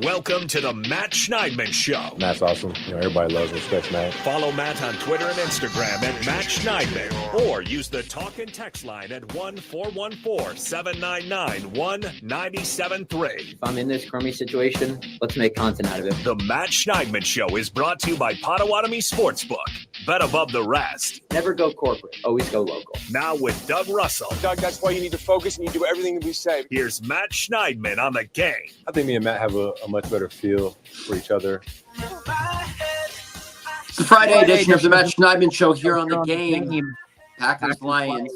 Welcome to the Matt Schneidman Show. Matt's awesome. Everybody loves and respects Matt. Follow Matt on Twitter and Instagram at Matt Schneidman, or use the talk and text line at 1-414-799-1973. If I'm in this crummy situation, let's make content out of it. The Matt Schneidman Show is brought to you by Potawatomi Sportsbook. Bet above the rest. Never go corporate. Always go local. Now with Doug Russell. Doug, that's why you need to focus and you do everything that we say. Here's Matt Schneidman on the game. I think me and Matt have a much better feel for each other. It's the Friday edition of the Matt Schneidman Show here on the game. Packers-Lions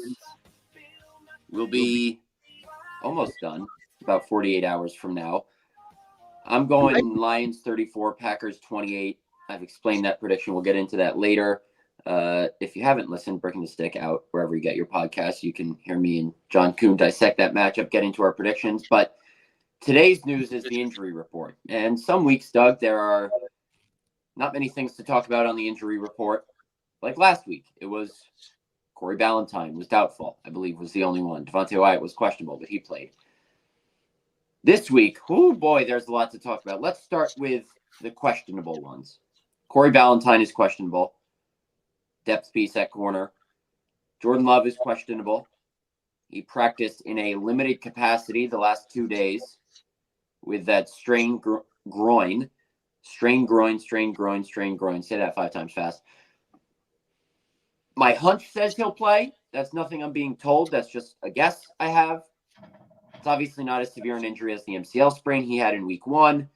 will be almost done, about 48 hours from now. I'm going Lions 34, Packers 28. I've explained that prediction. We'll get into that later. If you haven't listened, Breaking the Stick out wherever you get your podcasts, you can hear me and John Kuhn dissect that matchup, get into our predictions. But today's news is the injury report. And some weeks, Doug, there are not many things to talk about on the injury report. Like last week, it was Corey Ballantyne was doubtful, I believe was the only one. Devontae Wyatt was questionable, but he played. This week, oh boy, there's a lot to talk about. Let's start with the questionable ones. Corey Ballantyne is questionable. Depth piece at corner. Jordan Love is questionable. He practiced in a limited capacity the last 2 days with that strained groin. Strained groin. Say that 5 times fast. My hunch says he'll play. That's nothing I'm being told. That's just a guess I have. It's obviously not as severe an injury as the MCL sprain he had in week 1.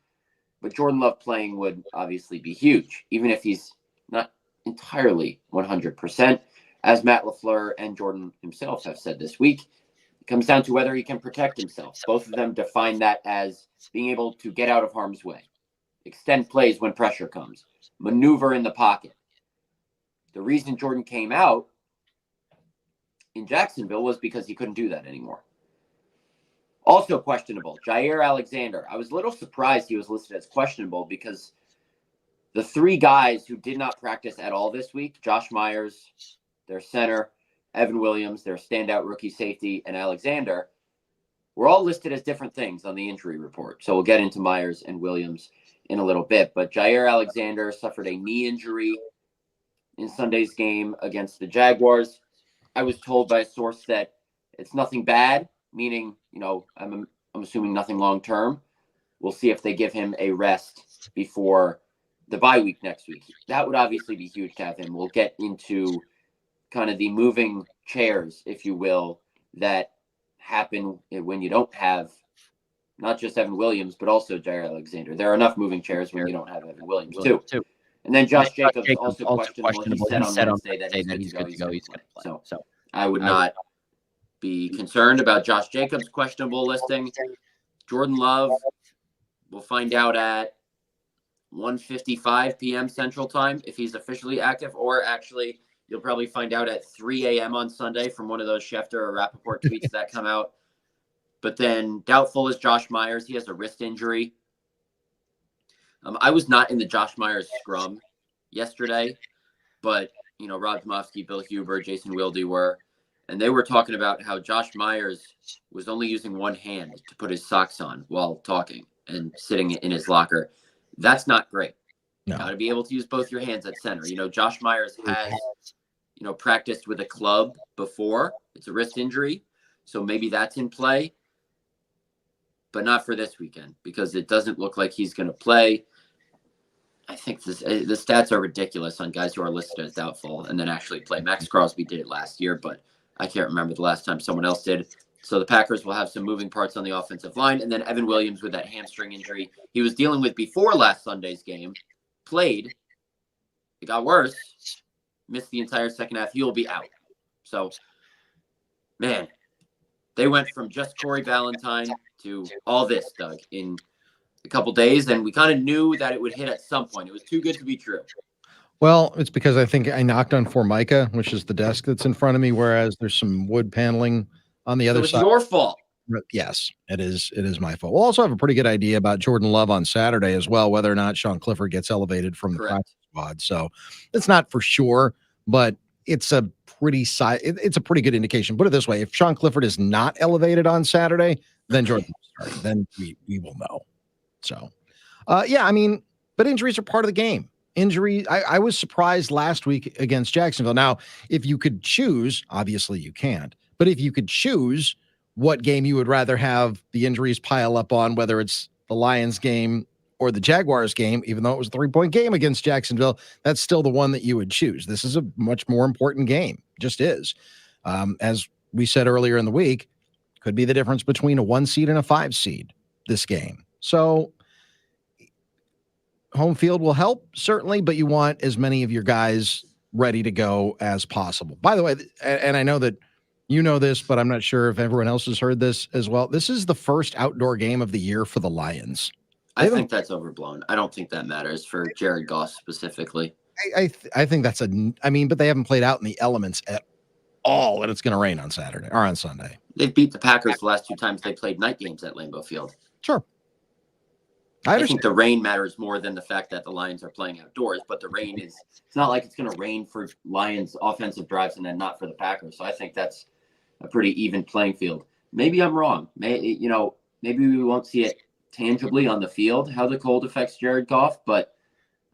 But Jordan Love playing would obviously be huge, even if he's not entirely 100%. As Matt LaFleur and Jordan himself have said this week, it comes down to whether he can protect himself. Both of them define that as being able to get out of harm's way, extend plays when pressure comes, maneuver in the pocket. The reason Jordan came out in Jacksonville was because he couldn't do that anymore. Also questionable, Jair Alexander. I was a little surprised he was listed as questionable because the 3 guys who did not practice at all this week, Josh Myers, their center, Evan Williams, their standout rookie safety, and Alexander, were all listed as different things on the injury report. So we'll get into Myers and Williams in a little bit. But Jair Alexander suffered a knee injury in Sunday's game against the Jaguars. I was told by a source that it's nothing bad, meaning, I'm assuming nothing long-term. We'll see if they give him a rest before the bye week next week. That would obviously be huge to have him. We'll get into kind of the moving chairs, if you will, that happen when you don't have not just Evan Williams, but also Jair Alexander. There are enough moving chairs when you don't have Evan Williams, too. And then Josh Jacobs also questionable. He said on Wednesday that he's good to go. He's going to play. So I would not be concerned about Josh Jacobs' questionable listing. Jordan Love, we'll find out at 1:55 p.m. Central Time if he's officially active, or actually you'll probably find out at 3 a.m. on Sunday from one of those Schefter or Rappaport tweets that come out. But then doubtful is Josh Myers. He has a wrist injury. I was not in the Josh Myers scrum yesterday, but, Rob Domofsky, Bill Huber, Jason Wilde were. And they were talking about how Josh Myers was only using one hand to put his socks on while talking and sitting in his locker. That's not great. No. You got to be able to use both your hands at center. Josh Myers has, practiced with a club before. It's a wrist injury. So maybe that's in play. But not for this weekend because it doesn't look like he's going to play. I think the stats are ridiculous on guys who are listed as doubtful and then actually play. Max Crosby did it last year, but I can't remember the last time someone else did. So the Packers will have some moving parts on the offensive line. And then Evan Williams with that hamstring injury he was dealing with before last Sunday's game, played. It got worse. Missed the entire second half. He will be out. So, man, they went from just Corey Ballantyne to all this, Doug, in a couple days. And we kind of knew that it would hit at some point. It was too good to be true. Well, it's because I think I knocked on Formica, which is the desk that's in front of me, whereas there's some wood paneling on the other side. It's your fault. Yes, it is. It is my fault. We'll also have a pretty good idea about Jordan Love on Saturday as well, whether or not Sean Clifford gets elevated from the practice squad. So it's not for sure, but it's a pretty it's a pretty good indication. Put it this way: if Sean Clifford is not elevated on Saturday, then Jordan will start. Then we will know. So Yeah, I mean, but injuries are part of the game. I was surprised last week against Jacksonville. Now, if you could choose, obviously you can't, but if you could choose what game you would rather have the injuries pile up on, whether it's the Lions game or the Jaguars game, even though it was a 3-point game against Jacksonville, that's still the one that you would choose. This is a much more important game, just is. As we said earlier in the week, could be the difference between a 1 seed and a 5 seed this game. So home field will help, certainly, but you want as many of your guys ready to go as possible. By the way, and I know that you know this, but I'm not sure if everyone else has heard this as well. This is the first outdoor game of the year for the Lions. I think that's overblown. I don't think that matters for Jared Goff specifically. I think that's but they haven't played out in the elements at all, and it's going to rain on Saturday or on Sunday. They've beat the Packers the last 2 times they played night games at Lambeau Field. Sure. I think the rain matters more than the fact that the Lions are playing outdoors, but the rain it's not like it's going to rain for Lions offensive drives and then not for the Packers. So I think that's a pretty even playing field. Maybe I'm wrong. Maybe we won't see it tangibly on the field, how the cold affects Jared Goff, but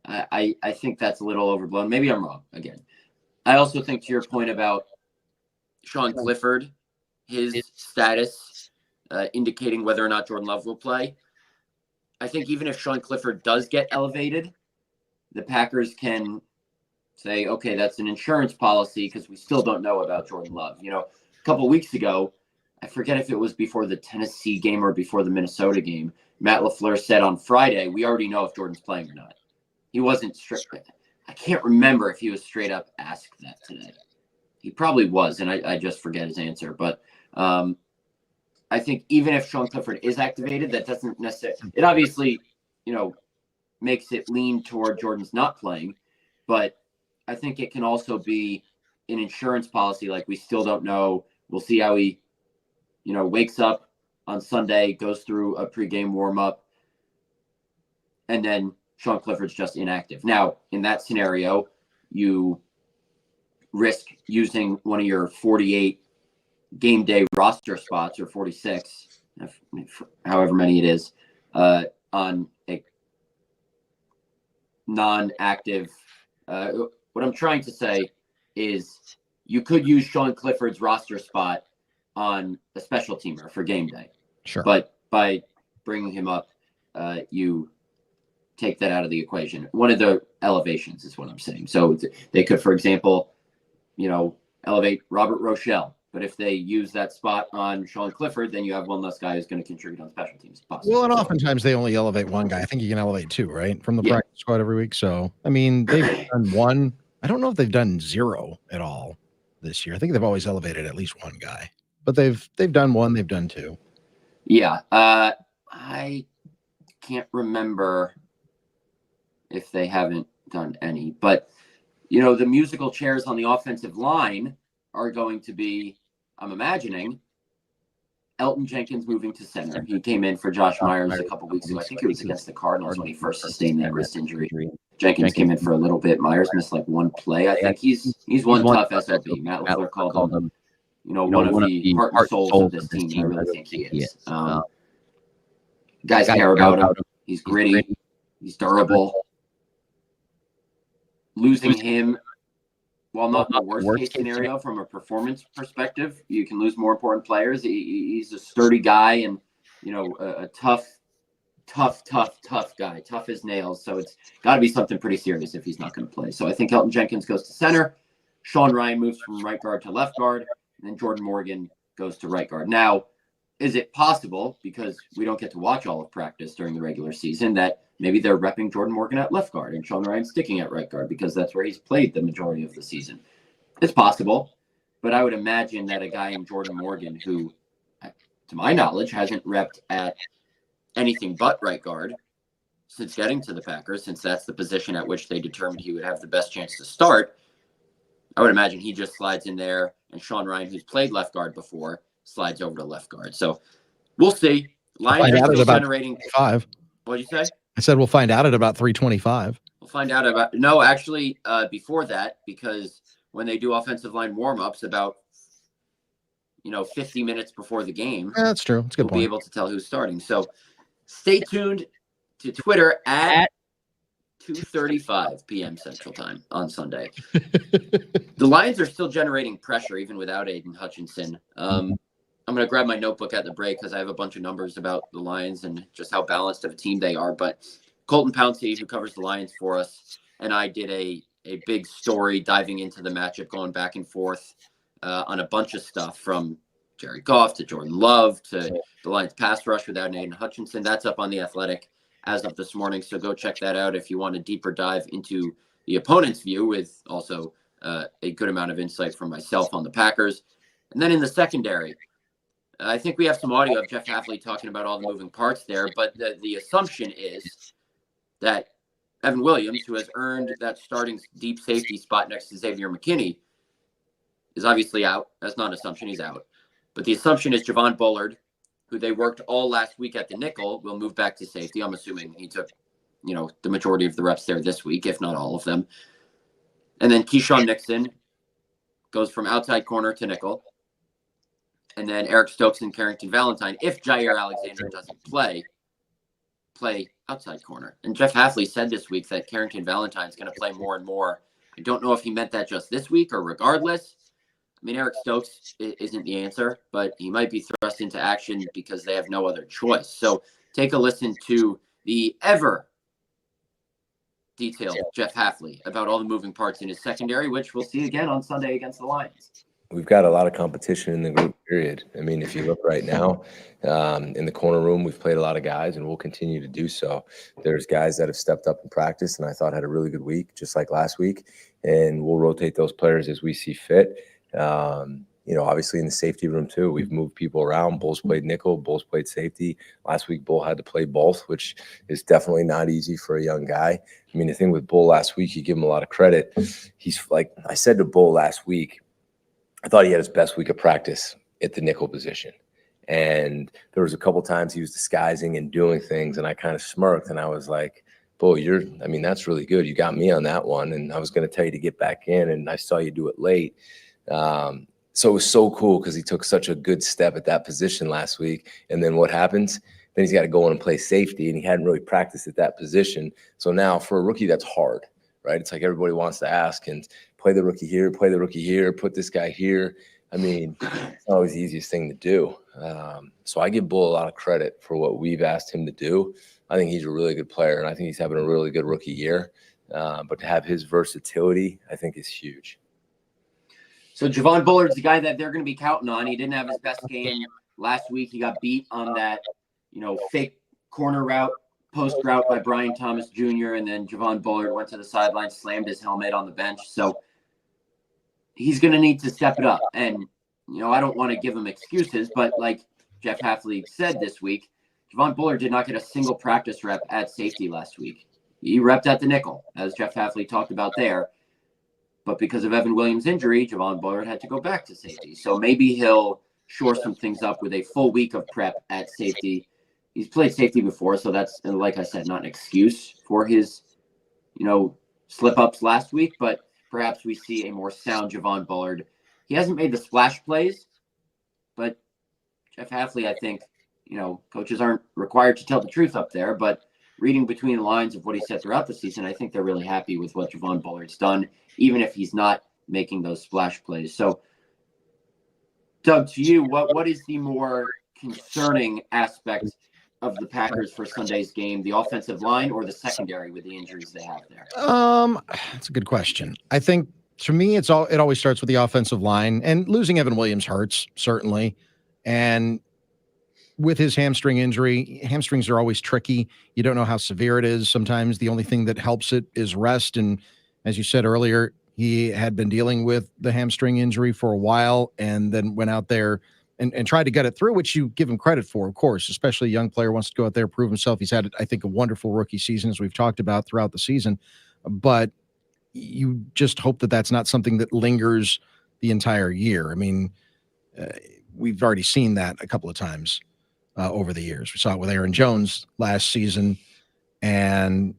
I think that's a little overblown. Maybe I'm wrong again. I also think to your point about Sean Clifford, his status indicating whether or not Jordan Love will play. I think even if Sean Clifford does get elevated, the Packers can say, okay, that's an insurance policy because we still don't know about Jordan Love. A couple of weeks ago, I forget if it was before the Tennessee game or before the Minnesota game, Matt LaFleur said on Friday, we already know if Jordan's playing or not. He wasn't straight. I can't remember if he was straight up asked that today. He probably was, and I just forget his answer. But I think even if Sean Clifford is activated, that doesn't necessarily – it obviously, makes it lean toward Jordan's not playing. But I think it can also be an insurance policy, like we still don't know. We'll see how he, wakes up on Sunday, goes through a pregame warm-up, and then Sean Clifford's just inactive. Now, in that scenario, you risk using one of your 48 game day roster spots, or 46, however many it is, on a non-active. What I'm trying to say is you could use Sean Clifford's roster spot on a special teamer for game day. Sure. But by bringing him up, you take that out of the equation. One of the elevations is what I'm saying. So they could, for example, elevate Robert Rochelle. But if they use that spot on Sean Clifford, then you have one less guy who's going to contribute on special teams. Possibly. Well, and oftentimes they only elevate one guy. I think you can elevate 2, right, from the practice squad every week. So, they've done 1. I don't know if they've done 0 at all this year. I think they've always elevated at least 1 guy. But they've done 1. They've done 2. Yeah. I can't remember if they haven't done any. But, the musical chairs on the offensive line are going to be, I'm imagining, Elton Jenkins moving to center. He came in for Josh Myers a couple weeks ago. I think it was against the Cardinals when he first sustained that wrist injury. Jenkins came in for a little bit. Myers missed like 1 play. I think he's one tough SOB. Matt LaFleur called him, one of the heart and souls of this team. I really think he is. Guys care about him. He's gritty. He's durable. Losing him, while not the worst case scenario from a performance perspective, you can lose more important players. He's a sturdy guy and, a tough guy, tough as nails. So it's got to be something pretty serious if he's not going to play. So I think Elton Jenkins goes to center. Sean Ryan moves from right guard to left guard. And then Jordan Morgan goes to right guard. Now, is it possible, because we don't get to watch all of practice during the regular season, that maybe they're repping Jordan Morgan at left guard and Sean Ryan sticking at right guard because that's where he's played the majority of the season? It's possible, but I would imagine that a guy in Jordan Morgan, who, to my knowledge, hasn't repped at anything but right guard since getting to the Packers, since that's the position at which they determined he would have the best chance to start, I would imagine he just slides in there, and Sean Ryan, who's played left guard before, slides over to left guard. So we'll see. Lions are still generating 5. What did you say? I said we'll find out at about 3:25. We'll find out about no, actually, before that, because when they do offensive line warm-ups about 50 minutes before the game, yeah, that's true. It's a good point. We'll be able to tell who's starting. So stay tuned. to Twitter at 2:35 p.m. Central Time on Sunday. The Lions are still generating pressure even without Aiden Hutchinson. I'm going to grab my notebook at the break because I have a bunch of numbers about the Lions and just how balanced of a team they are. But Colton Pouncey, who covers the Lions for us, and I did a big story diving into the matchup, going back and forth on a bunch of stuff from Jared Goff to Jordan Love to the Lions pass rush without Aiden Hutchinson. That's up on The Athletic as of this morning. So go check that out if you want a deeper dive into the opponent's view with also a good amount of insight from myself on the Packers. And then in the secondary, I think we have some audio of Jeff Hafley talking about all the moving parts there, but the assumption is that Evan Williams, who has earned that starting deep safety spot next to Xavier McKinney, is obviously out. That's not an assumption. He's out. But the assumption is Javon Boldin, who they worked all last week at the nickel, will move back to safety. I'm assuming he took, the majority of the reps there this week, if not all of them. And then Keyshawn Nixon goes from outside corner to nickel. And then Eric Stokes and Carrington Valentine, if Jair Alexander doesn't play outside corner. And Jeff Hafley said this week that Carrington Valentine is going to play more and more. I don't know if he meant that just this week or regardless. I mean, Eric Stokes isn't the answer, but he might be thrust into action because they have no other choice. So take a listen to the ever detailed Jeff Hafley about all the moving parts in his secondary, which we'll see again on Sunday against the Lions. We've got a lot of competition in the group, period. I mean, if you look right now in the corner room, we've played a lot of guys and we'll continue to do so. There's guys that have stepped up in practice and I thought had a really good week, just like last week. And we'll rotate those players as we see fit. Obviously in the safety room too, we've moved people around. Bulls played nickel, Bulls played safety. Last week, Bull had to play both, which is definitely not easy for a young guy. I mean, the thing with Bull last week, you give him a lot of credit. He's like, I said to Bull last week, I thought he had his best week of practice at the nickel position. And there was a couple times he was disguising and doing things, and I kind of smirked, and I was like, Bull, that's really good. You got me on that one, and I was going to tell you to get back in, and I saw you do it late. So it was so cool because he took such a good step at that position last week. And then what happens? Then he's got to go in and play safety, and he hadn't really practiced at that position. So now for a rookie, that's hard, right? It's like everybody wants to ask and play the rookie here, put this guy here. I mean, it's not always the easiest thing to do. So I give Bull a lot of credit for what we've asked him to do. I think he's a really good player, and I think he's having a really good rookie year. But to have his versatility, I think is huge. So Javon Bullard's the guy that they're going to be counting on. He didn't have his best game last week. He got beat on that, fake corner route, post route by Brian Thomas Jr. And then Javon Bullard went to the sideline, slammed his helmet on the bench. So he's going to need to step it up. And, I don't want to give him excuses, but like Jeff Hafley said this week, Javon Bullard did not get a single practice rep at safety last week. He repped at the nickel, as Jeff Hafley talked about there. But because of Evan Williams' injury, Javon Bullard had to go back to safety. So maybe he'll shore some things up with a full week of prep at safety. He's played safety before, so that's, like I said, not an excuse for his, slip-ups last week. But perhaps we see a more sound Javon Bullard. He hasn't made the splash plays, but Jeff Hafley, I think, coaches aren't required to tell the truth up there. But reading between the lines of what he said throughout the season, I think they're really happy with what Javon Bullard's done, even if he's not making those splash plays. So, Doug, to you, what is the more concerning aspect of the Packers for Sunday's game, the offensive line or the secondary with the injuries they have there? That's a good question. I think to me, it always starts with the offensive line, and losing Evan Williams hurts, certainly. And with his hamstring injury, hamstrings are always tricky. You don't know how severe it is. Sometimes the only thing that helps it is rest. And as you said earlier, he had been dealing with the hamstring injury for a while and then went out there and tried to get it through, which you give him credit for, of course, especially a young player wants to go out there, prove himself. He's had, I think, a wonderful rookie season, as we've talked about throughout the season. But you just hope that that's not something that lingers the entire year. I mean, we've already seen that a couple of times over the years. We saw it with Aaron Jones last season, and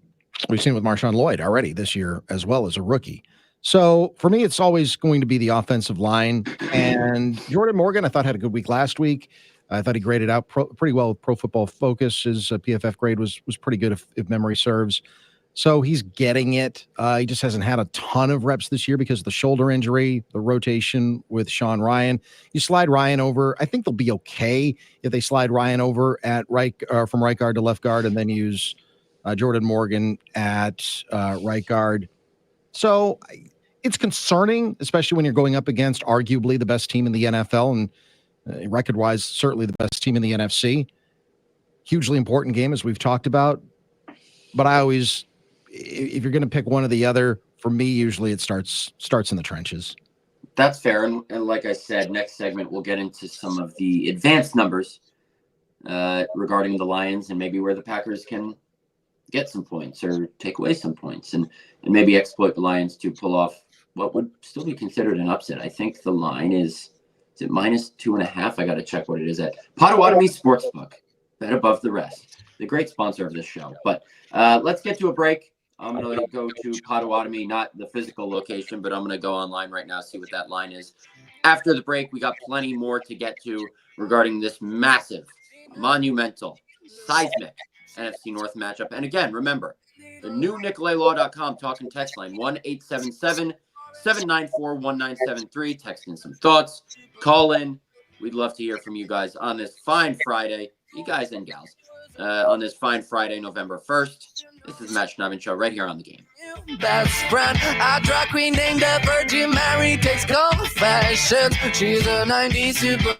we've seen it with Marshawn Lloyd already this year as well as a rookie. So for me, it's always going to be the offensive line. And Jordan Morgan, I thought, had a good week last week. I thought he graded out pretty well with Pro Football Focus. His PFF grade was pretty good if memory serves. So he's getting it. He just hasn't had a ton of reps this year because of the shoulder injury, the rotation with Sean Ryan. You slide Ryan over. I think they'll be okay if they slide Ryan over at from right guard to left guard and then use Jordan Morgan at right guard. So it's concerning, especially when you're going up against arguably the best team in the NFL and record-wise, certainly the best team in the NFC. Hugely important game, as we've talked about. But I always, if you're going to pick one or the other, for me, usually it starts in the trenches. That's fair. And like I said, next segment, we'll get into some of the advanced numbers regarding the Lions and maybe where the Packers can get some points or take away some points and maybe exploit the Lions to pull off what would still be considered an upset. I think the line is it -2.5? I got to check what it is at Potawatomi Sportsbook. Bet above the rest. The great sponsor of this show. But let's get to a break. I'm going to go to Potawatomi, not the physical location, but I'm going to go online right now, see what that line is. After the break, we got plenty more to get to regarding this massive, monumental, seismic NFC North matchup. And again, remember, the new NicoletLaw.com talk and text line, 1-877-794-1973. Text in some thoughts. Call in. We'd love to hear from you guys on this fine Friday. You guys and gals. On this fine Friday, November 1st. This is Matt Schneidman Show right here on The Game. Best friend, a drag queen named the Virgin Mary takes confessions. She's a 90s super.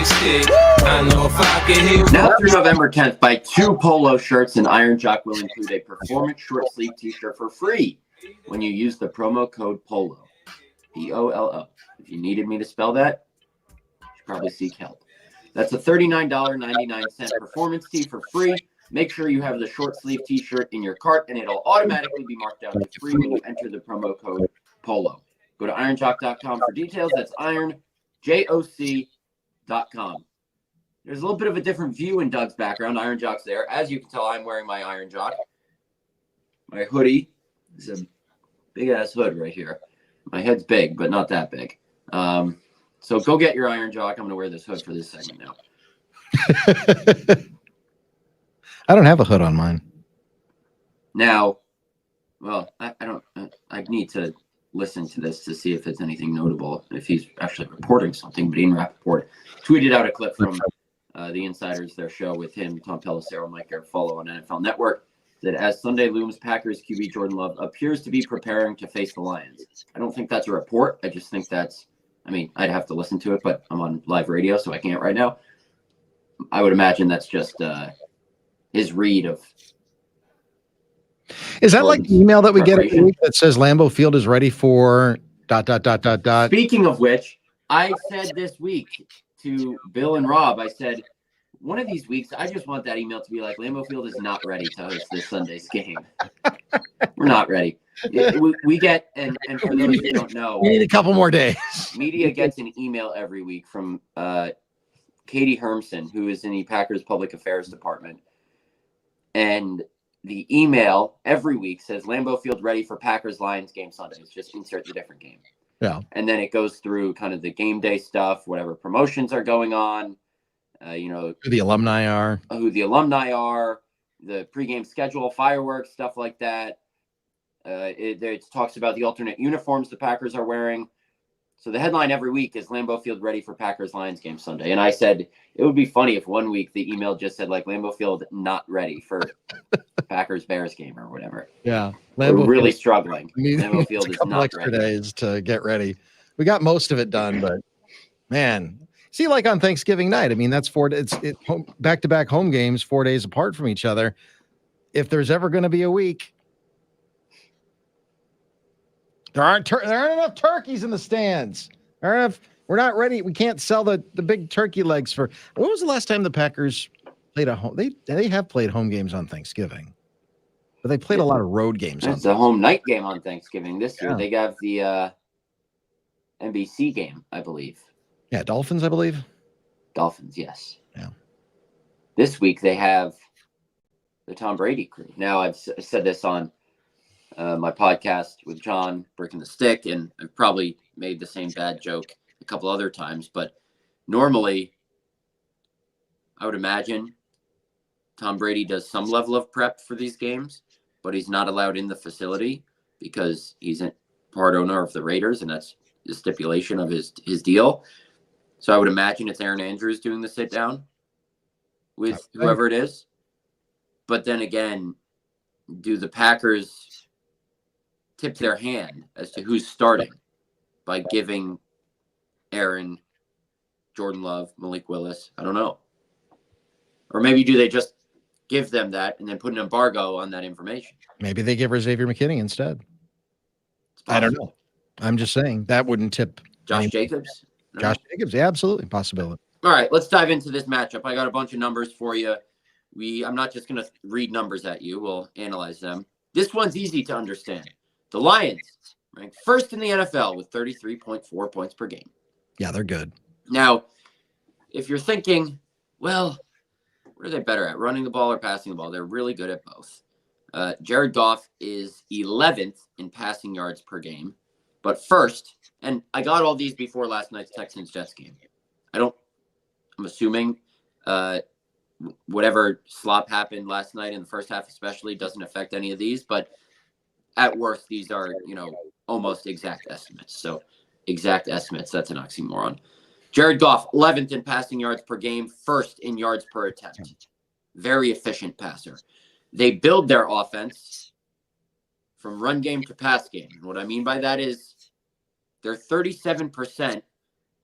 stick. I know if I can hit. Now through November 10th, buy 2 polo shirts, and Iron Jock will include a performance short sleeve t-shirt for free when you use the promo code POLO. POLO. If you needed me to spell that, you should probably seek help. That's a $39.99 performance tee for free. Make sure you have the short sleeve t-shirt in your cart, and it'll automatically be marked down to free when you enter the promo code POLO. Go to ironjock.com for details. That's ironjoc.com. There's a little bit of a different view in Doug's background. Iron Jock's there. As you can tell, I'm wearing my Iron Jock. My hoodie is a big-ass hood right here. My head's big, but not that big. So go get your Iron Jock. I'm going to wear this hood for this segment now. I don't have a hood on mine. Now, well, I need to listen to this to see if it's anything notable, if he's actually reporting something. But Ian Rappaport tweeted out a clip from the Insiders, their show with him, Tom Pelissero, Mike Garafolo on NFL Network, that as Sunday looms, Packers QB Jordan Love appears to be preparing to face the Lions. I don't think that's a report. I just think that's, I mean, I'd have to listen to it, but I'm on live radio, so I can't right now. I would imagine that's just his read of. Is that like the email that we get every week that says Lambeau Field is ready for ... Speaking of which, I said this week to Bill and Rob, I said, one of these weeks, I just want that email to be like, Lambeau Field is not ready to host this Sunday's game. We're not ready. We get, and for those who don't know, we need a couple more days. Media gets an email every week from Katie Hermson, who is in the Packers Public Affairs Department. And the email every week says Lambeau Field ready for Packers-Lions game Sunday. It's just insert the different game. Yeah. And then it goes through kind of the game day stuff, whatever promotions are going on, who the alumni are, the pregame schedule, fireworks, stuff like that. It talks about the alternate uniforms the Packers are wearing. So the headline every week is Lambeau Field ready for Packers-Lions game Sunday. And I said it would be funny if one week the email just said like Lambeau Field not ready for Packers-Bears game or whatever. Yeah. We're really struggling. Lambeau Field is not extra ready. Days to get ready. We got most of it done, but man, see, like on Thanksgiving night, I mean, that's back-to-back home games, 4 days apart from each other. If there's ever going to be a week, there aren't enough turkeys in the stands. We're not ready. We can't sell the big turkey legs for. When was the last time the Packers played a home? They have played home games on Thanksgiving, but they played a lot of road games. It's a home night game on Thanksgiving this year. They have the NBC game, I believe. Yeah, Dolphins, I believe. Dolphins, yes. Yeah. This week they have the Tom Brady crew. Now I've said this on my podcast with John, Breaking the Stick, and I've probably made the same bad joke a couple other times, but normally I would imagine Tom Brady does some level of prep for these games, but he's not allowed in the facility because he's a part owner of the Raiders, and that's the stipulation of his deal. So I would imagine it's Aaron Andrews doing the sit down with whoever it is. But then again, do the Packers tip their hand as to who's starting by giving Aaron, Jordan Love, Malik Willis? I don't know. Or maybe do they just give them that and then put an embargo on that information? Maybe they give her Xavier McKinney instead. I don't know. I'm just saying that wouldn't tip Josh Jacobs. Josh Jacobs, yeah, absolutely, possibility. All right, let's dive into this matchup. I got a bunch of numbers for you. I'm not just going to read numbers at you. We'll analyze them. This one's easy to understand. The Lions ranked first in the NFL with 33.4 points per game. Yeah, they're good. Now, if you're thinking, well, what are they better at, running the ball or passing the ball? They're really good at both. Jared Goff is 11th in passing yards per game. But first, and I got all these before last night's Texans-Jets game. I'm assuming whatever slop happened last night in the first half especially doesn't affect any of these. But at worst, these are, almost exact estimates. So exact estimates, that's an oxymoron. Jared Goff, 11th in passing yards per game, first in yards per attempt. Very efficient passer. They build their offense from run game to pass game. And what I mean by that is they're 37%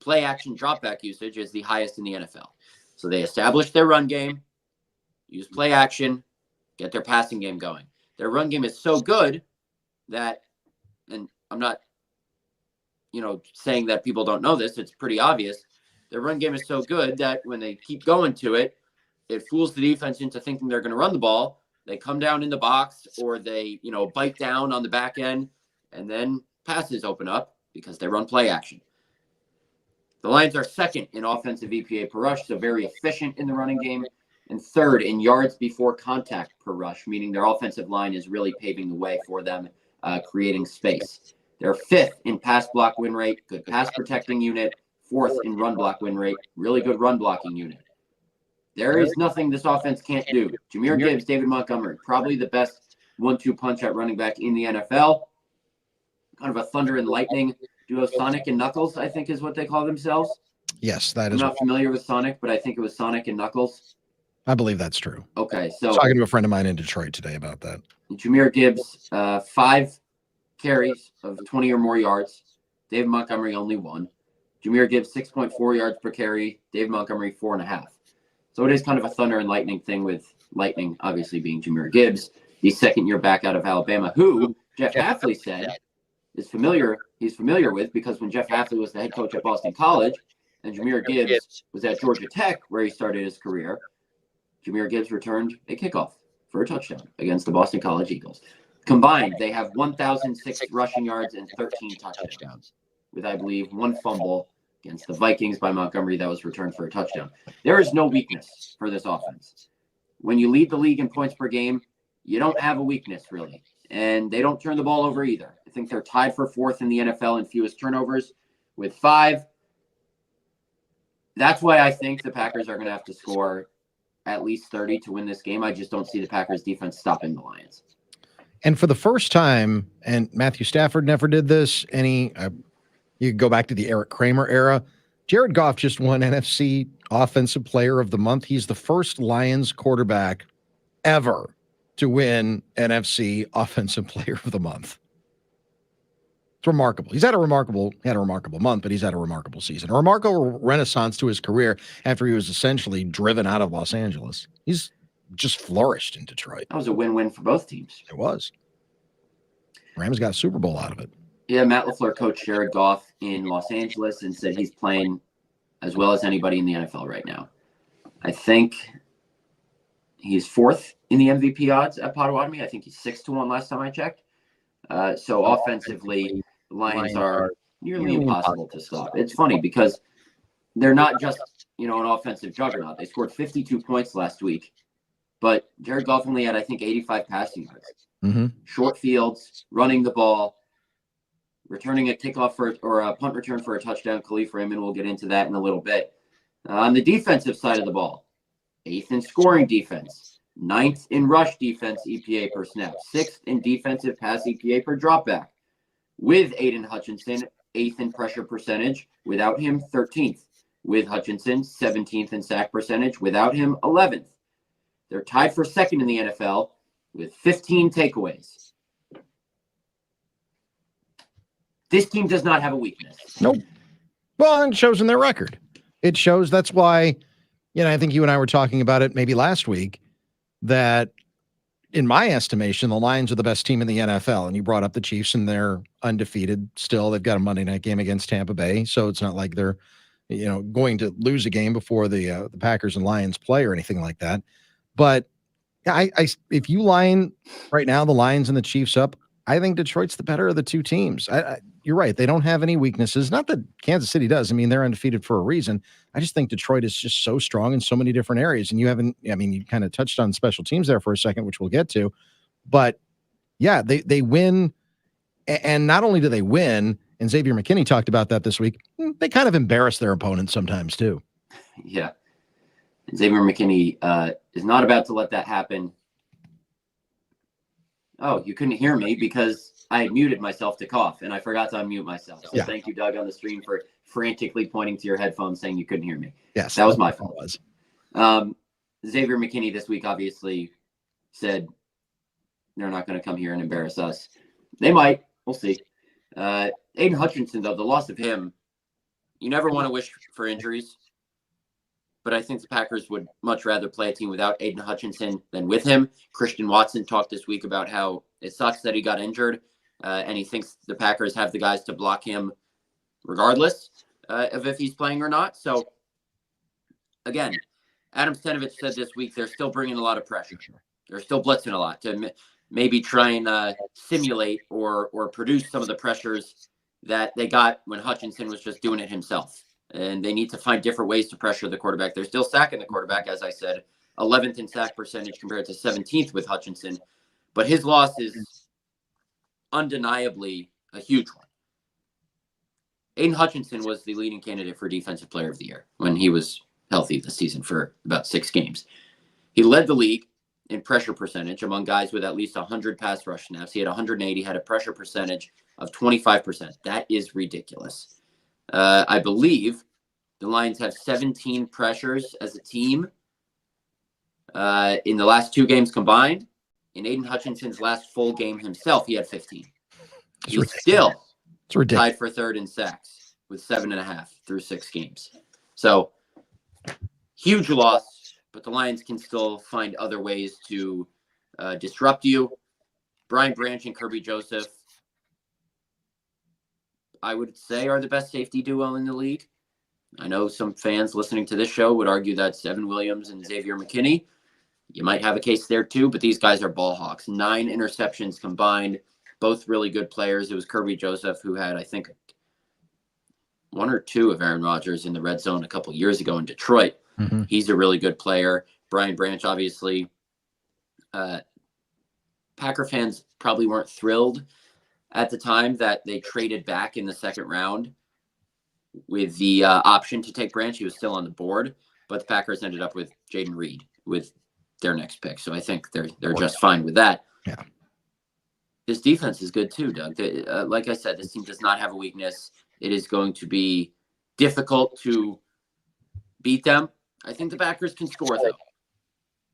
play action dropback usage is the highest in the NFL. So they established their run game, use play action, get their passing game going. Their run game is so good that, and I'm not, saying that people don't know this, it's pretty obvious. Their run game is so good that when they keep going to it, it fools the defense into thinking they're going to run the ball. They come down in the box, or they, bite down on the back end, and then passes open up because they run play action. The Lions are second in offensive EPA per rush, so very efficient in the running game, and third in yards before contact per rush, meaning their offensive line is really paving the way for them, creating space. They're fifth in pass block win rate, good pass protecting unit, fourth in run block win rate, really good run blocking unit. There is nothing this offense can't do. Jahmyr Gibbs, David Montgomery, probably the best 1-2 punch at running back in the NFL. Kind of a thunder and lightning duo. Sonic and Knuckles, I think, is what they call themselves. Yes, that I'm is. not familiar with Sonic, but I think it was Sonic and Knuckles. I believe that's true. Okay, I was talking to a friend of mine in Detroit today about that. Jahmyr Gibbs, 5 carries of 20 or more yards. David Montgomery, only 1. Jahmyr Gibbs, 6.4 yards per carry. David Montgomery, 4.5. So it is kind of a thunder and lightning thing, with lightning obviously being Jahmyr Gibbs, the second year back out of Alabama, who Jeff Hafley said he's familiar with, because when Jeff Hafley was the head coach at Boston College and Jahmyr Gibbs was at Georgia Tech, where he started his career, Jahmyr Gibbs returned a kickoff for a touchdown against the Boston College Eagles. Combined, they have 1,006 rushing yards and 13 touchdowns, with, I believe, 1 fumble against the Vikings by Montgomery that was returned for a touchdown. There is no weakness for this offense. When you lead the league in points per game, you don't have a weakness, really. And they don't turn the ball over either. I think they're tied for 4th in the NFL in fewest turnovers with 5. That's why I think the Packers are going to have to score at least 30 to win this game. I just don't see the Packers defense stopping the Lions. And for the first time, and Matthew Stafford never did this, you could go back to the Eric Kramer era. Jared Goff just won NFC Offensive Player of the Month. He's the first Lions quarterback ever to win NFC Offensive Player of the Month. It's remarkable. He had a remarkable month, but he's had a remarkable season. A remarkable renaissance to his career after he was essentially driven out of Los Angeles. He's just flourished in Detroit. That was a win-win for both teams. It was. Rams got a Super Bowl out of it. Yeah, Matt LaFleur coached Jared Goff in Los Angeles and said he's playing as well as anybody in the NFL right now. I think he's 4th in the MVP odds at Potawatomi. I think he's 6-1 last time I checked. So offensively, the Lions are nearly impossible to stop. It's funny because they're not just, an offensive juggernaut. They scored 52 points last week, but Jared Goff only had, I think, 85 passing yards. Mm-hmm. Short fields, running the ball, returning a kickoff or a punt return for a touchdown. Khalif Raymond, we'll get into that in a little bit. On the defensive side of the ball, 8th in scoring defense, 9th in rush defense EPA per snap, 6th in defensive pass EPA per dropback. With Aiden Hutchinson, 8th in pressure percentage. Without him, 13th. With Hutchinson, 17th in sack percentage. Without him, 11th. They're tied for 2nd in the NFL with 15 takeaways. This team does not have a weakness. Nope. Well, it shows in their record. It shows. That's why, I think you and I were talking about it maybe last week, that in my estimation, the Lions are the best team in the NFL. And you brought up the Chiefs, and they're undefeated still. They've got a Monday night game against Tampa Bay. So it's not like they're, going to lose a game before the Packers and Lions play or anything like that. But if you line right now the Lions and the Chiefs up, I think Detroit's the better of the two teams. You're right. They don't have any weaknesses. Not that Kansas City does. I mean, they're undefeated for a reason. I just think Detroit is just so strong in so many different areas. And you kind of touched on special teams there for a second, which we'll get to. But yeah, they win. And not only do they win, and Xavier McKinney talked about that this week, they kind of embarrass their opponents sometimes too. Yeah. And Xavier McKinney is not about to let that happen. Oh, you couldn't hear me because I had muted myself to cough, and I forgot to unmute myself. So Thank you, Doug, on the stream for frantically pointing to your headphones saying you couldn't hear me. Yes. That was my fault. Xavier McKinney this week obviously said they're not going to come here and embarrass us. They might. We'll see. Aiden Hutchinson, though, the loss of him, you never want to wish for injuries, but I think the Packers would much rather play a team without Aiden Hutchinson than with him. Christian Watson talked this week about how it sucks that he got injured, and he thinks the Packers have the guys to block him regardless of if he's playing or not. So, again, Adam Stenavich said this week they're still bringing a lot of pressure. They're still blitzing a lot to maybe try and simulate or produce some of the pressures that they got when Hutchinson was just doing it himself. And they need to find different ways to pressure the quarterback. They're still sacking the quarterback, as I said, 11th in sack percentage compared to 17th with Hutchinson. But his loss is undeniably a huge one. Aiden Hutchinson was the leading candidate for Defensive Player of the Year when he was healthy this season for about 6 games. He led the league in pressure percentage among guys with at least 100 pass rush snaps. He had 180, had a pressure percentage of 25%. That is ridiculous. I believe the Lions have 17 pressures as a team in the last 2 games combined. In Aiden Hutchinson's last full game himself, he had 15. He's still tied for 3rd in sacks with 7.5 through 6 games. So huge loss, but the Lions can still find other ways to disrupt you. Brian Branch and Kirby Joseph, I would say, are the best safety duo in the league. I know some fans listening to this show would argue that's Evan Williams and Xavier McKinney. You might have a case there too, but these guys are ball hawks. 9 interceptions combined, both really good players. It was Kirby Joseph who had, I think, 1 or 2 of Aaron Rodgers in the red zone a couple years ago in Detroit. Mm-hmm. He's a really good player. Brian Branch, obviously. Packer fans probably weren't thrilled at the time that they traded back in the 2nd round with the option to take Branch. He was still on the board, but the Packers ended up with Jaden Reed with their next pick. So I think they're just fine with that. Yeah. This defense is good too, Doug. Like I said, this team does not have a weakness. It is going to be difficult to beat them. I think the Packers can score, though.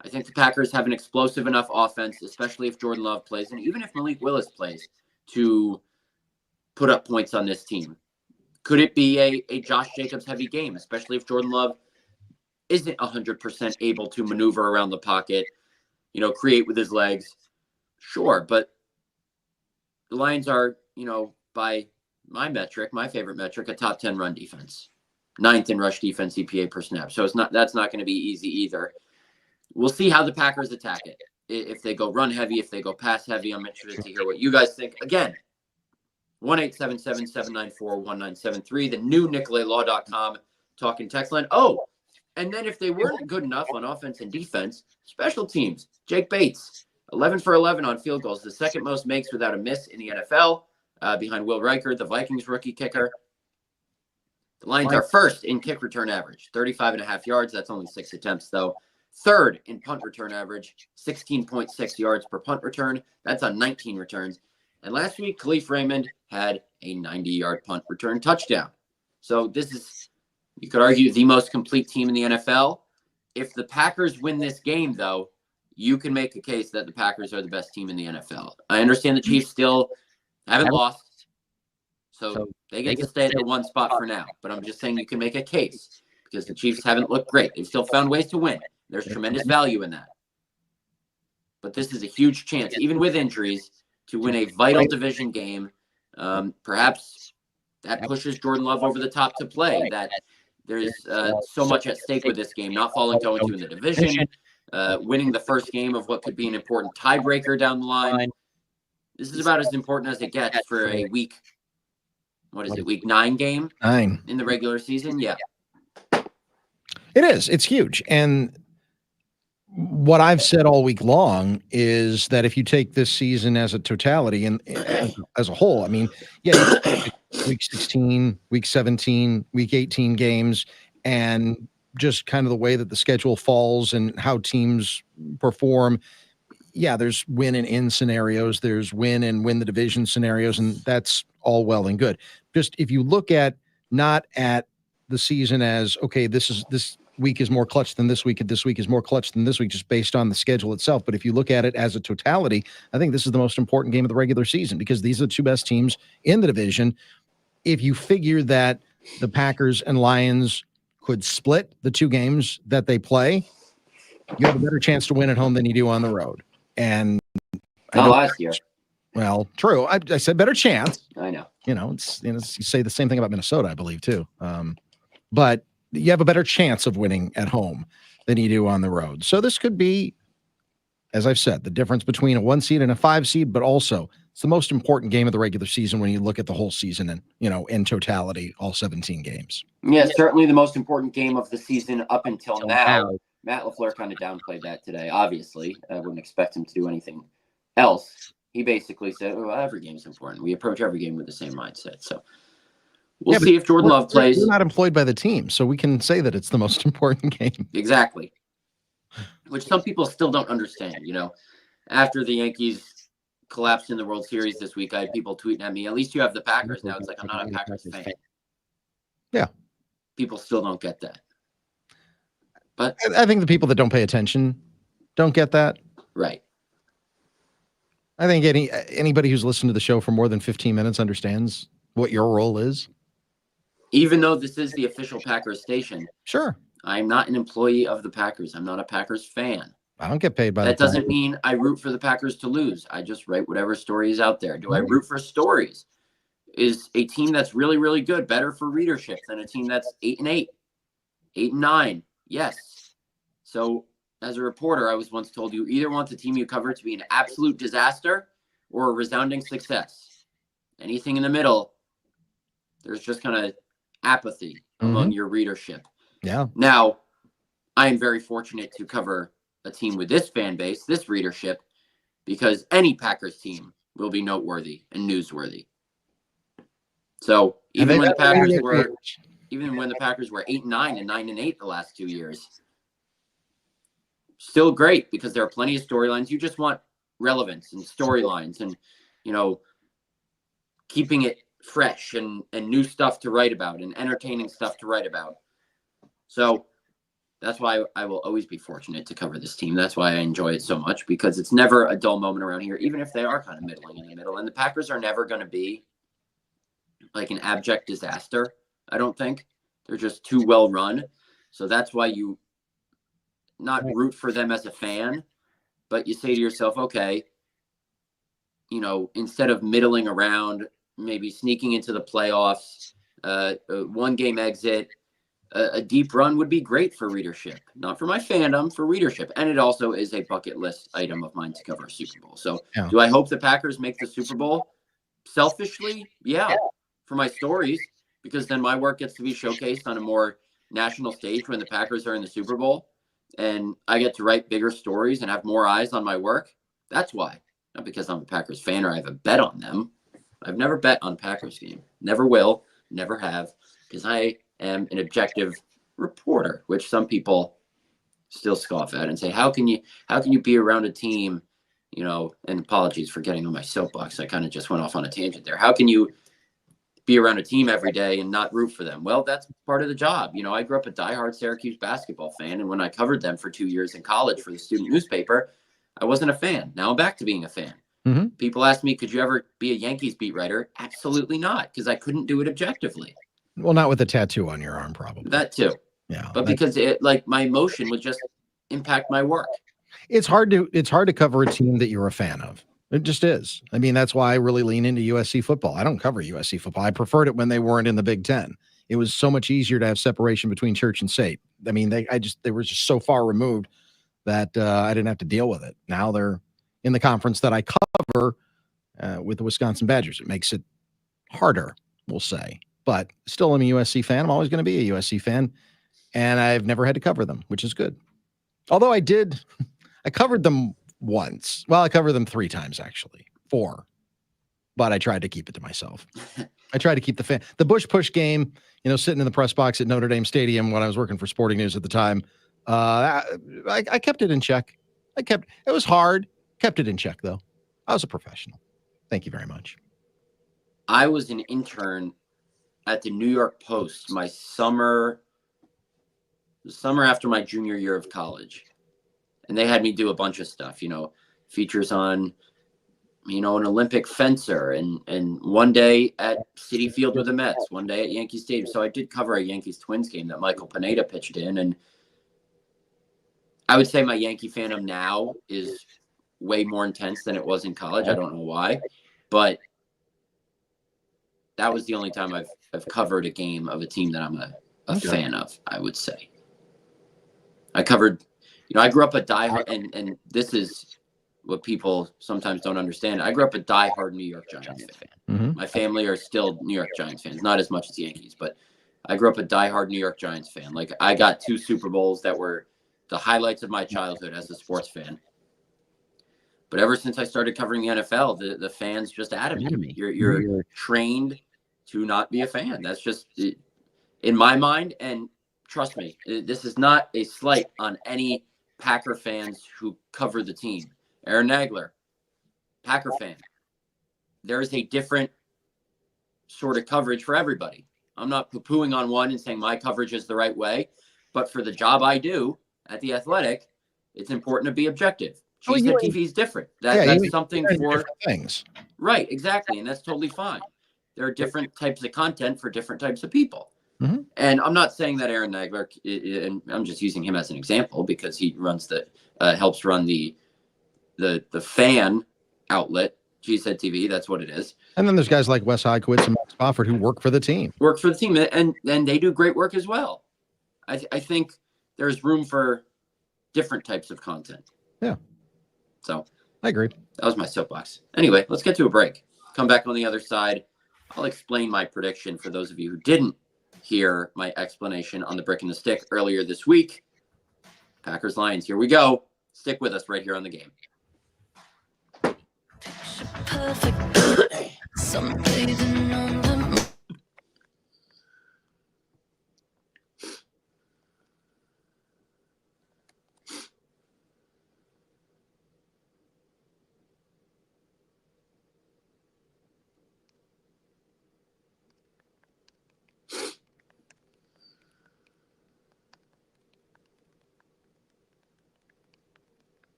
I think the Packers have an explosive enough offense, especially if Jordan Love plays, and even if Malik Willis plays, to put up points on this team. Could it be a Josh Jacobs heavy game, especially if Jordan Love isn't 100% able to maneuver around the pocket, create with his legs? Sure, but the Lions are, by my favorite metric, a top 10 run defense. 9th in rush defense EPA per snap. So that's not going to be easy either. We'll see how the Packers attack it. If they go run heavy, if they go pass heavy. I'm interested to hear what you guys think. Again, 1-877-794-1973, the new NicolaLaw.com talking text line. Oh, and then if they weren't good enough on offense and defense, special teams, Jake Bates, 11 for 11 on field goals, the 2nd most makes without a miss in the NFL, behind Will Riker, the Vikings rookie kicker. The Lions are 1st in kick return average, 35.5 yards. That's only 6 attempts, though. 3rd in punt return average, 16.6 yards per punt return. That's on 19 returns. And last week, Khalif Raymond had a 90-yard punt return touchdown. So this is, you could argue, the most complete team in the NFL. If the Packers win this game, though, you can make a case that the Packers are the best team in the NFL. I understand the Chiefs still haven't lost, so they get to stay at the 1 spot for now. But I'm just saying you can make a case because the Chiefs haven't looked great. They've still found ways to win. There's tremendous value in that. But this is a huge chance, even with injuries, to win a vital division game. Perhaps that pushes Jordan Love over the top to play. That there's so much at stake with this game, not falling 2-2 in the division, winning the first game of what could be an important tiebreaker down the line. This is about as important as it gets for a week. What is it? Week 9 game? 9 in the regular season. Yeah, it is. It's huge. And what I've said all week long is that if you take this season as a totality and as a whole, I mean, yeah, week 16, week 17, week 18 games, and just kind of the way that the schedule falls and how teams perform. Yeah, there's win and in scenarios. There's win and win the division scenarios, and that's all well and good. Just if you look at not at the season as, okay, this week is more clutch than this week, and this week is more clutch than this week, just based on the schedule itself. But if you look at it as a totality, I think this is the most important game of the regular season because these are the 2 best teams in the division. If you figure that the Packers and Lions could split the two games that they play, you have a better chance to win at home than you do on the road. And Not last year. Well, true. I said better chance. I know. It's you say the same thing about Minnesota, I believe, too. But you have a better chance of winning at home than you do on the road. So this could be, as I've said, the difference between a 1 seed and a 5 seed, but also it's the most important game of the regular season when you look at the whole season and, in totality, all 17 games. Yeah, certainly the most important game of the season up until now. Matt LaFleur kind of downplayed that today, obviously. I wouldn't expect him to do anything else. He basically said, well, every game's important. We approach every game with the same mindset. So we'll see if Jordan Love plays. We're not employed by the team, so we can say that it's the most important game. Exactly. Which some people still don't understand. After the Yankees collapsed in the World Series this week, I had people tweeting at me, at least you have the Packers. Now it's like, I'm not a Packers fan. Yeah. People still don't get that. But I think the people that don't pay attention don't get that. Right. I think anybody who's listened to the show for more than 15 minutes understands what your role is. Even though this is the official Packers station. Sure. I'm not an employee of the Packers. I'm not a Packers fan. I don't get paid by that. Doesn't mean I root for the Packers to lose. I just write whatever story is out there. Do I root for stories? Is a team that's really, really good better for readership than a team that's 8-8, 8-9? Yes. So as a reporter, I was once told you either want the team you cover to be an absolute disaster or a resounding success. Anything in the middle, there's just kind of apathy among your readership. Yeah. Now, I am very fortunate to cover a team with this fan base, this readership, because any Packers team will be noteworthy and newsworthy. So even when the Packers were 8-9 and 9-8 the last 2 years, still great because there are plenty of storylines. You just want relevance and storylines and, keeping it fresh and new stuff to write about and entertaining stuff to write about. So that's why I will always be fortunate to cover this team. That's why I enjoy it so much, because it's never a dull moment around here, even if they are kind of middling in the middle. And the Packers are never going to be like an abject disaster, I don't think. They're just too well run. So that's why you not root for them as a fan, but you say to yourself, okay, instead of middling around, maybe sneaking into the playoffs, a one-game exit, a deep run would be great for readership. Not for my fandom, for readership. And it also is a bucket list item of mine to cover a Super Bowl. So do I hope the Packers make the Super Bowl? Selfishly, yeah, for my stories, because then my work gets to be showcased on a more national stage when the Packers are in the Super Bowl. And I get to write bigger stories and have more eyes on my work. That's why. Not because I'm a Packers fan or I have a bet on them. I've never bet on Packers game. Never will. Never have. Because I am an objective reporter, which some people still scoff at and say, how can you be around a team, and apologies for getting on my soapbox. I kind of just went off on a tangent there. How can you be around a team every day and not root for them? Well, that's part of the job. I grew up a diehard Syracuse basketball fan. And when I covered them for 2 years in college for the student newspaper, I wasn't a fan. Now I'm back to being a fan. Mm-hmm. People ask me, could you ever be a Yankees beat writer? Absolutely not, because I couldn't do it objectively. Well, not with a tattoo on your arm, probably. That too. Yeah. But because my emotion would just impact my work. It's hard to cover a team that you're a fan of. It just is. I mean, that's why I really lean into USC football. I don't cover USC football. I preferred it when they weren't in the Big Ten. It was so much easier to have separation between church and state. I mean, they were just so far removed that I didn't have to deal with it. Now they're in the conference that I cover with the Wisconsin Badgers. It makes it harder, we'll say. But still, I'm a USC fan. I'm always going to be a USC fan. And I've never had to cover them, which is good. Although I covered them once. Well, I covered them 3 times, actually. 4. But I tried to keep it to myself. I tried to keep the Bush push game, sitting in the press box at Notre Dame Stadium when I was working for Sporting News at the time. I kept it in check. It was hard. Kept it in check, though. I was a professional. Thank you very much. I was an intern at the New York Post the summer after my junior year of college. And they had me do a bunch of stuff, features on an Olympic fencer, and one day at Citi Field with the Mets, one day at Yankee Stadium. So I did cover a Yankees Twins game that Michael Pineda pitched in, and I would say my Yankee fandom now is way more intense than it was in college. I don't know why, but that was the only time I've covered a game of a team that I'm a fan of, I would say. I covered, I grew up a diehard, and this is what people sometimes don't understand. I grew up a diehard New York Giants fan. Mm-hmm. My family are still New York Giants fans, not as much as Yankees, but I grew up a diehard New York Giants fan. Like, I got 2 Super Bowls that were the highlights of my childhood as a sports fan. But ever since I started covering the NFL, the fans just added me. You're trained to not be a fan. That's just in my mind. And trust me, this is not a slight on any Packer fans who cover the team. Aaron Nagler, Packer fan. There is a different sort of coverage for everybody. I'm not poo-pooing on one and saying my coverage is the right way, but for the job I do at The Athletic, it's important to be objective. TV is different. That's something for things. Right, exactly. And that's totally fine. There are different types of content for different types of people. Mm-hmm. And I'm not saying that Aaron Nagler, and I'm just using him as an example because he runs helps run the fan outlet, Cheesehead TV. That's what it is. And then there's guys like Wes Hykowitz and Max Spofford who work for the team. And they do great work as well. I think there's room for different types of content. Yeah. So I agree. That was my soapbox. Anyway, let's get to a break. Come back on the other side. I'll explain my prediction for those of you who didn't hear my explanation on the brick and the stick earlier this week. Packers Lions, here we go. Stick with us right here on the game.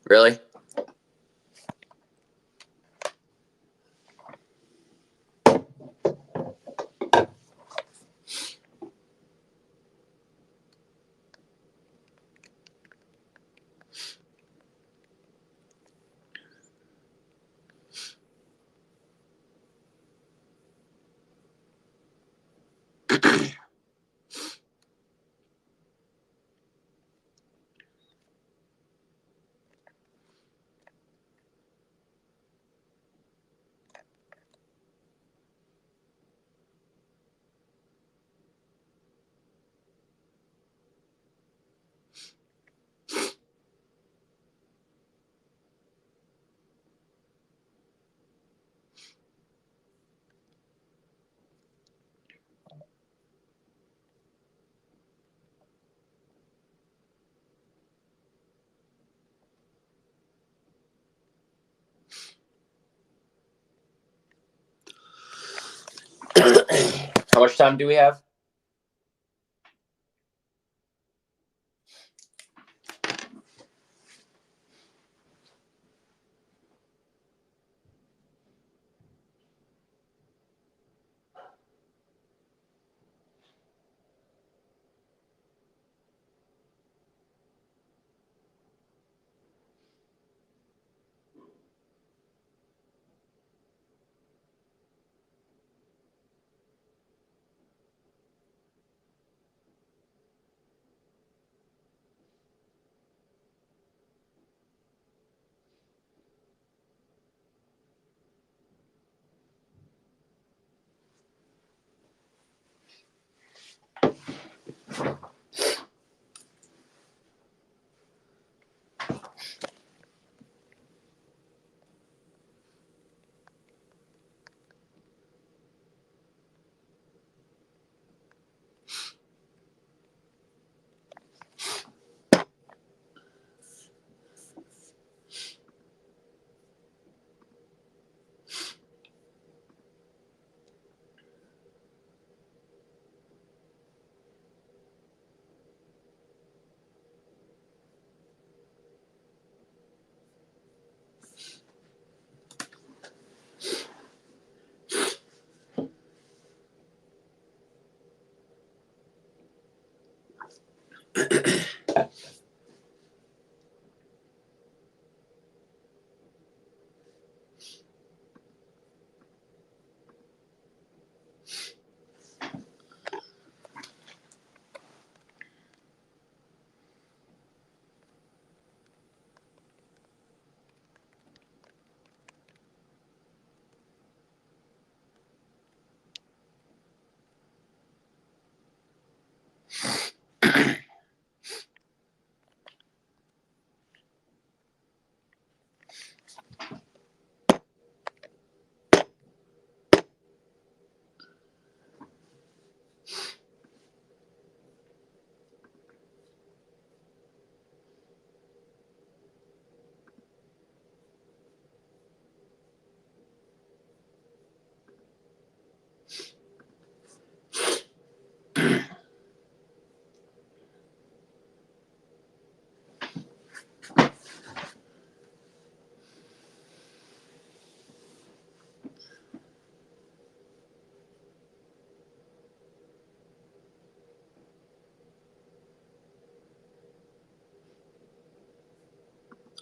Really? How much time do we have?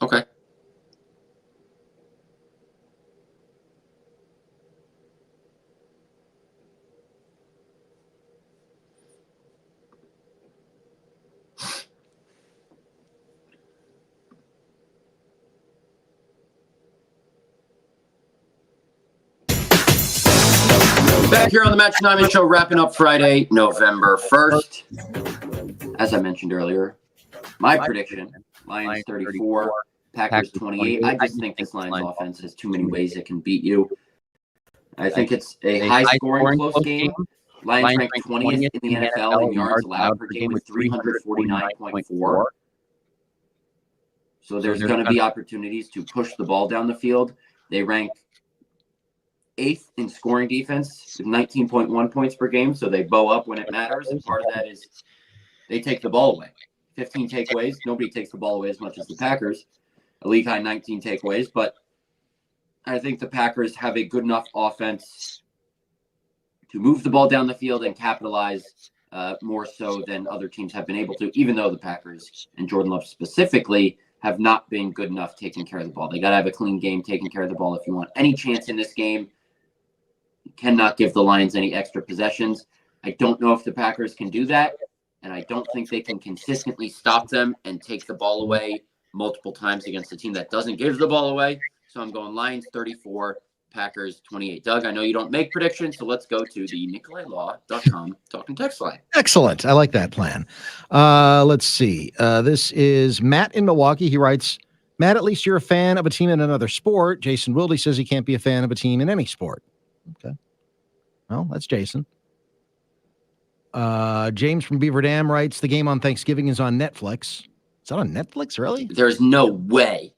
Okay. Back here on the Matt Schneidman Show, wrapping up Friday, November 1st. As I mentioned earlier, my prediction, Lions 34, Packers 28. I just think this Lions offense has too many ways it can beat you. I think it's a high-scoring, close game. Lions ranked 20th in the NFL in yards allowed per game with 349.4. So there's going to be opportunities to push the ball down the field. They rank 8th in scoring defense with 19.1 points per game, so they bow up when it matters. And part of that is they take the ball away. 15 takeaways. Nobody takes the ball away as much as the Packers. A league high 19 takeaways, but I think the Packers have a good enough offense to move the ball down the field and capitalize more so than other teams have been able to, even though the Packers and Jordan Love specifically have not been good enough taking care of the ball. They got to have a clean game taking care of the ball if you want any chance in this game. You cannot give the Lions any extra possessions. I don't know if the Packers can do that, and I don't think they can consistently stop them and take the ball away multiple times against a team that doesn't give the ball away. So I'm going Lions 34, Packers 28. Doug, I know you don't make predictions, so let's go to the NicolayLaw.com talking text line. Excellent. I like that plan. Let's see. This is Matt in Milwaukee. He writes, Matt, at least you're a fan of a team in another sport. Jason Wilde says he can't be a fan of a team in any sport. Okay. Well, that's Jason. James from Beaver Dam writes, the game on Thanksgiving is on Netflix. Is that on Netflix, really? There's no way.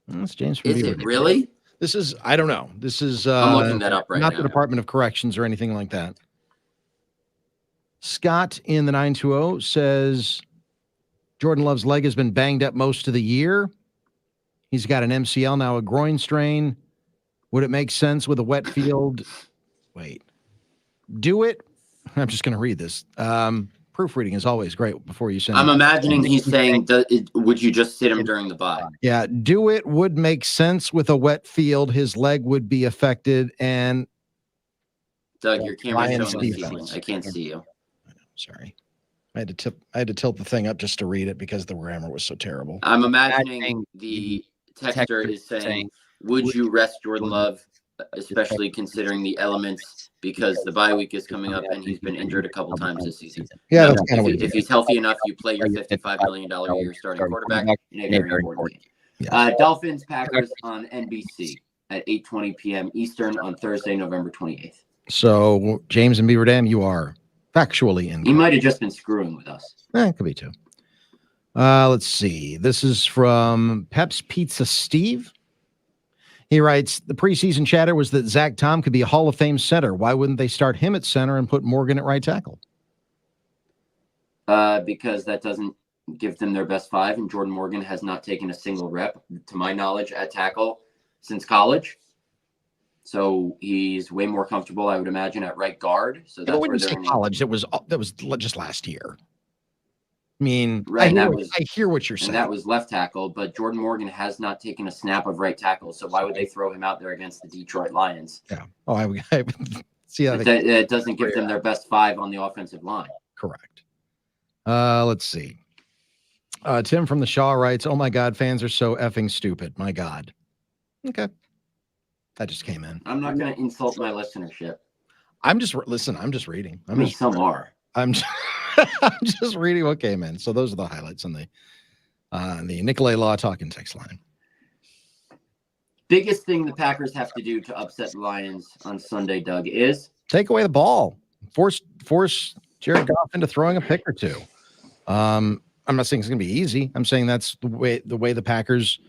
That's James from Is Beaver it Dam. really? This is, I don't know. This is I'm looking that up right not now. the Department of Corrections or anything like that. Scott in the 920 says Jordan Love's leg has been banged up most of the year. He's got an MCL now, a groin strain. Would it make sense with a wet field? Wait. Do it. I'm just going to read this. Proofreading is always great before you send I'm it. imagining he's saying, would you just sit him during the bye? Yeah, do it would make sense with a wet field. His leg would be affected. And Doug, your camera's Lions showing the defense. ceiling. I can't see you. Sorry. I had to tilt the thing up just to read it because the grammar was so terrible. I'm imagining the texter is saying, would you rest Jordan Love, especially considering the elements, because the bye week is coming up and he's been injured a couple times this season. Yeah, that's kind of what If he's healthy enough, you play your $55 million a year starting quarterback in a very important game. Dolphins, Packers on NBC at 8:20 p.m. Eastern on Thursday, November 28th. So, James and Beaver Dam, you are factually in. He might have just been screwing with us. It could be too. Let's see. This is from Pep's Pizza Steve. He writes, the preseason chatter was that Zach Tom could be a Hall of Fame center. Why wouldn't they start him at center and put Morgan at right tackle? Because that doesn't give them their best five, and Jordan Morgan has not taken a single rep, to my knowledge, at tackle since college. So he's way more comfortable, I would imagine, at right guard. So that's when where you say they're college, that was just last year. I mean, Right, I hear what you're saying. And that was left tackle, but Jordan Morgan has not taken a snap of right tackle. So why would they throw him out there against the Detroit Lions? Yeah. Oh, I see how it doesn't give them their best five on the offensive line. Correct. Let's see. Tim from the Shaw writes, oh my God, fans are so effing stupid. My God. Okay. That just came in. I'm not going to insult my listenership. I'm just reading. Some are. I'm just reading what came in. So those are the highlights on the Nicolay Law talking text line. Biggest thing the Packers have to do to upset the Lions on Sunday, Doug, is take away the ball. Force Jared Goff into throwing a pick or two. I'm not saying it's going to be easy. I'm saying that's the way the Packers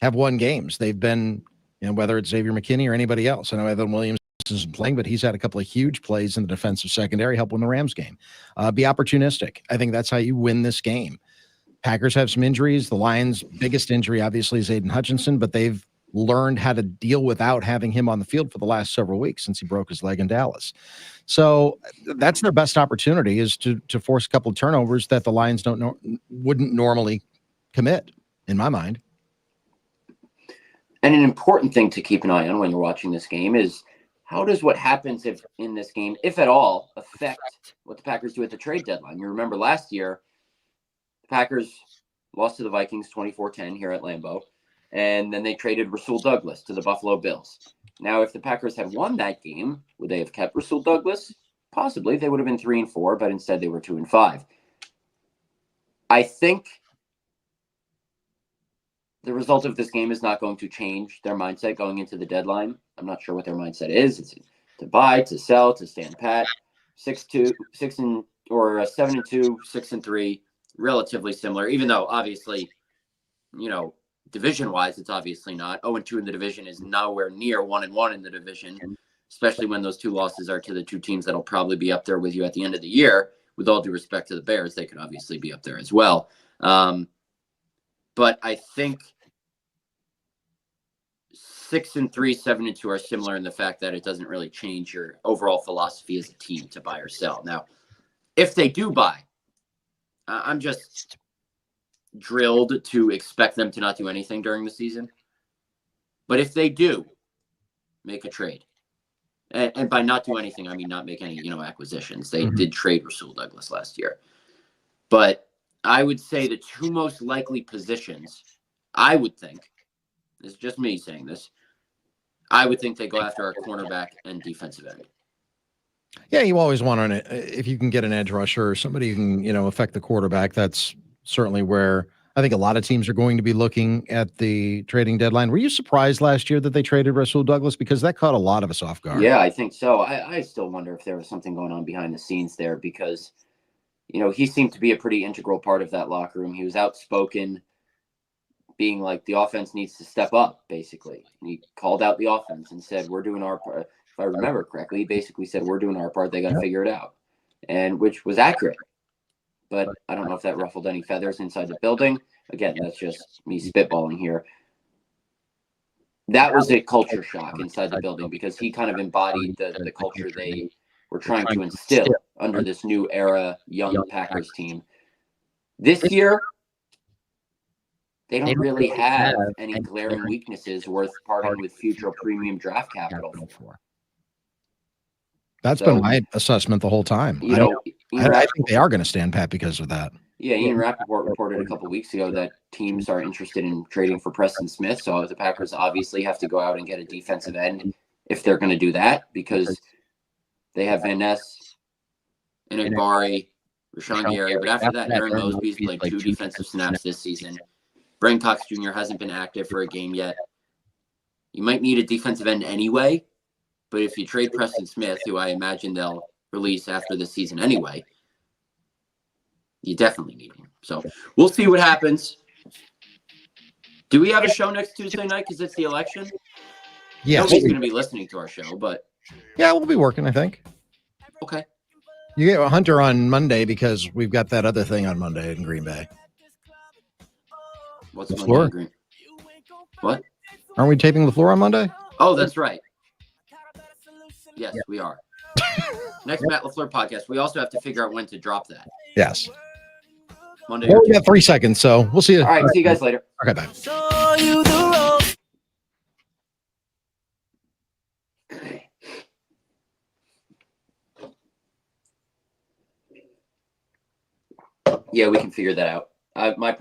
have won games. They've been, whether it's Xavier McKinney or anybody else. I know Evan Williams isn't playing, but he's had a couple of huge plays in the defensive secondary, help win the Rams game. Be opportunistic. I think that's how you win this game. Packers have some injuries. The Lions' biggest injury, obviously, is Aiden Hutchinson, but they've learned how to deal without having him on the field for the last several weeks since he broke his leg in Dallas. So that's their best opportunity, is to force a couple of turnovers that the Lions wouldn't normally commit, in my mind. And an important thing to keep an eye on when you're watching this game is how does what happens if in this game, if at all, affect what the Packers do at the trade deadline? You remember last year, the Packers lost to the Vikings 24-10 here at Lambeau, and then they traded Rasul Douglas to the Buffalo Bills. Now, if the Packers had won that game, would they have kept Rasul Douglas? Possibly. They would have been 3-4, but instead they were 2-5. I think the result of this game is not going to change their mindset going into the deadline. I'm not sure what their mindset is. It's to buy, to sell, to stand pat. 7-2, 6-3, relatively similar. Even though obviously, division-wise, it's obviously not. 0-2 in the division is nowhere near 1-1 in the division, especially when those two losses are to the two teams that'll probably be up there with you at the end of the year. With all due respect to the Bears, they could obviously be up there as well. But I think 6-3, 7-2 are similar in the fact that it doesn't really change your overall philosophy as a team to buy or sell. Now, if they do buy, I'm just drilled to expect them to not do anything during the season. But if they do make a trade, and by not do anything, I mean not make any, acquisitions. They did trade Rasul Douglas last year. But I would say the two most likely positions, I would think, this is just me saying this, I would think they go after our cornerback and defensive end. Yeah, you always want on it. If you can get an edge rusher or somebody who can, affect the quarterback, that's certainly where I think a lot of teams are going to be looking at the trading deadline. Were you surprised last year that they traded Rasul Douglas? Because that caught a lot of us off guard. Yeah, I think so. I still wonder if there was something going on behind the scenes there because, he seemed to be a pretty integral part of that locker room. He was outspoken, being like the offense needs to step up, basically. And he called out the offense and said, we're doing our part. If I remember correctly, he basically said, we're doing our part. They got to figure it out. And which was accurate. But I don't know if that ruffled any feathers inside the building. Again, that's just me spitballing here. That was a culture shock inside the building because he kind of embodied the culture they were trying to instill under this new era young Packers team. This year, they don't really have any glaring weaknesses worth parting with future premium draft capital for. That's been my assessment the whole time. I think they are going to stand pat because of that. Yeah, Ian Rappaport reported a couple of weeks ago that teams are interested in trading for Preston Smith. So the Packers obviously have to go out and get a defensive end if they're going to do that because they have Van Ness, Enigbari, Rashawn Gary. But after that, Aaron Mosby's played 2 defensive snaps this season. Brent Cox Jr. hasn't been active for a game yet. You might need a defensive end anyway, but if you trade Preston Smith, who I imagine they'll release after the season anyway, you definitely need him. So we'll see what happens. Do we have a show next Tuesday night because it's the election? Yeah, nobody's going to be listening to our show, but yeah, we'll be working, I think. Okay. You get a Hunter on Monday because we've got that other thing on Monday in Green Bay. What's Monday in Green? What? Aren't we taping the floor on Monday? Oh, that's right. Yes, we are. Next Matt LaFleur podcast. We also have to figure out when to drop that. Yes. Monday. Well, we got 3 seconds, so we'll see you. All right, see you guys later. Okay, bye. Yeah, we can figure that out. My